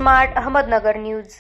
Smart Ahmednagar news.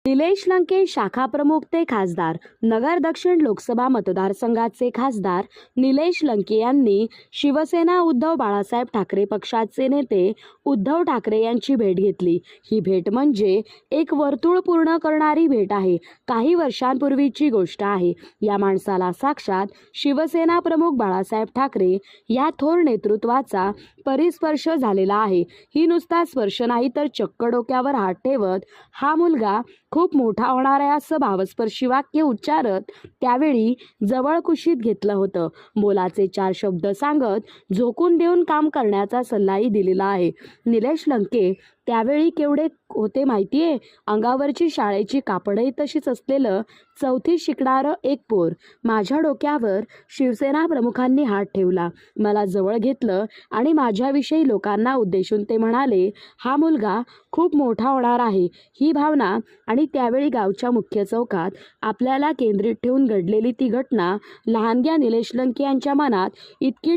Nilesh Lanke शाखा प्रमुख ते खासदार। नगर दक्षिण लोकसभा मतदारसंघाचे खासदार निलेश लंके यांनी शिवसेना उद्धव बाळासाहेब ठाकरे पक्षाचे नेते उद्धव ठाकरे यांची भेट घेतली। ही भेट म्हणजे एक वर्तुळ पूर्ण करणारी भेट आहे। काही वर्षांपूर्वीची गोष्ट आहे। या माणसाला साक्षात शिवसेना प्रमुख बाळासाहेब ठाकरे या थोर नेतृत्वाचा परिस्पर्श झालेला आहे। ही नुसता स्पर्श नाही तर चक्क डोक्यावर हात ठेवत हा मुलगा खूप मोठा होणार आहे असं भावस्पर्शी वाक्य उच्चारत त्यावेळी जवळ कुशीत घेतलं होतं। मोलाचे 4 शब्द सांगत झोकून देऊन काम करण्याचा सल्लाही दिलेला आहे। निलेश लंके त्यावेळी केवढे होते माहितीये? अंगावरची शाळेची कापडही तशीच असलेलं 4थी शिकणारं एक पोर। माझ्या डोक्यावर शिवसेना प्रमुखांनी हात ठेवला, मला जवळ घेतलं आणि माझ्याविषयी लोकांना उद्देशून ते म्हणाले, हा मुलगा खूप मोठा होणार आहे। ही भावना आणि त्यावेळी गावच्या मुख्य चौकात आपल्याला केंद्रित ठेवून घडलेली ती घटना लहानग्या निलेश लंके यांच्या मनात इतकी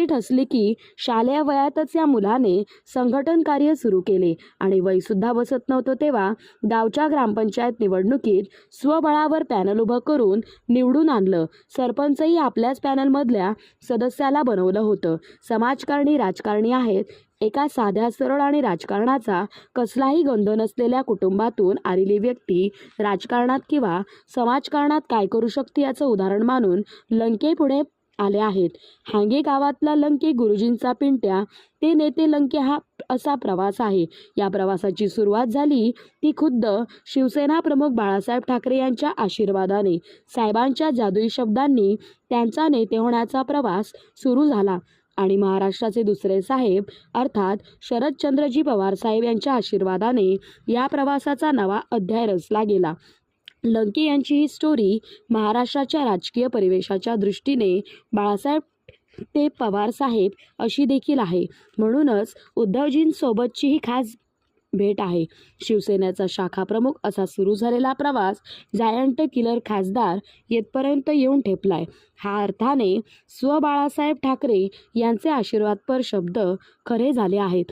ठसली की शालेय वयातच या मुलाने संघटन कार्य सुरू केले आणि वय सुद्धा बसत नव्हतं तेव्हा गावच्या ग्रामपंचायत निवडणुकीत स्वबळावर पॅनल उभं करून निवडून आणलं। सरपंचही आपल्याच पॅनलमधल्या सदस्याला बनवलं होतं। समाजकारणी राजकारणी आहेत। एका साध्या सरळ आणि राजकारणाचा कसलाही गंध नसलेल्या कुटुंबातून आलेली व्यक्ती राजकारणात किंवा समाजकारणात काय करू शकते याचं उदाहरण मानून लंके पुढे आले आहेत। हांगे गावातला लंके गुरुजींचा पिंट्या ते नेते लंके हा असा प्रवास आहे। या प्रवासाची सुरुवात झाली ती खुद्द शिवसेना प्रमुख बाळासाहेब ठाकरे यांच्या आशीर्वादाने। साहेबांच्या जादुई शब्दांनी त्यांचा नेते होण्याचा प्रवास सुरू झाला आणि महाराष्ट्राचे दुसरे साहेब अर्थात शरदचंद्रजी पवार साहेब यांच्या आशीर्वादाने या प्रवासाचा नवा अध्याय रचला गेला। लंके यांची ही स्टोरी महाराष्ट्राच्या राजकीय परिवेशाच्या दृष्टीने बाळासाहेब ते पवार साहेब अशी देखील आहे। म्हणूनच उद्धवजींसोबतची ही खास भेट आहे। शिवसेनेचा शाखा प्रमुख असा सुरू झालेला प्रवास जायंट किलर खासदार येथपर्यंत येऊन ठेपलाय। हा अर्थाने बाळासाहेब ठाकरे यांचे आशीर्वादपर शब्द खरे झाले आहेत।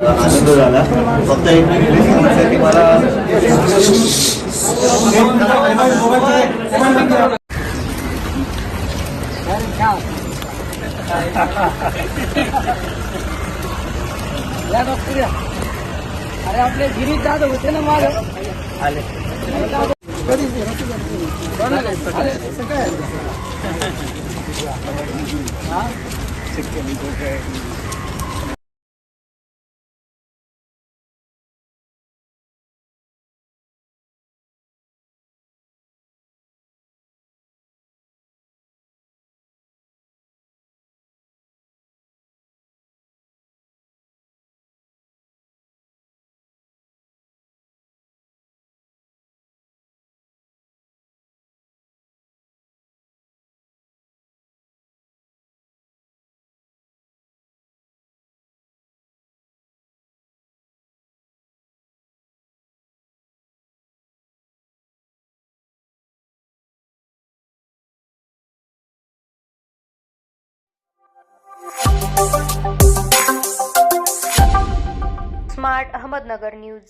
आनंद झाला। फक्त एक मिनिट मला अरे आपले गिरीश दादा होते ना माग आले स्मार्ट अहमदनगर न्यूज।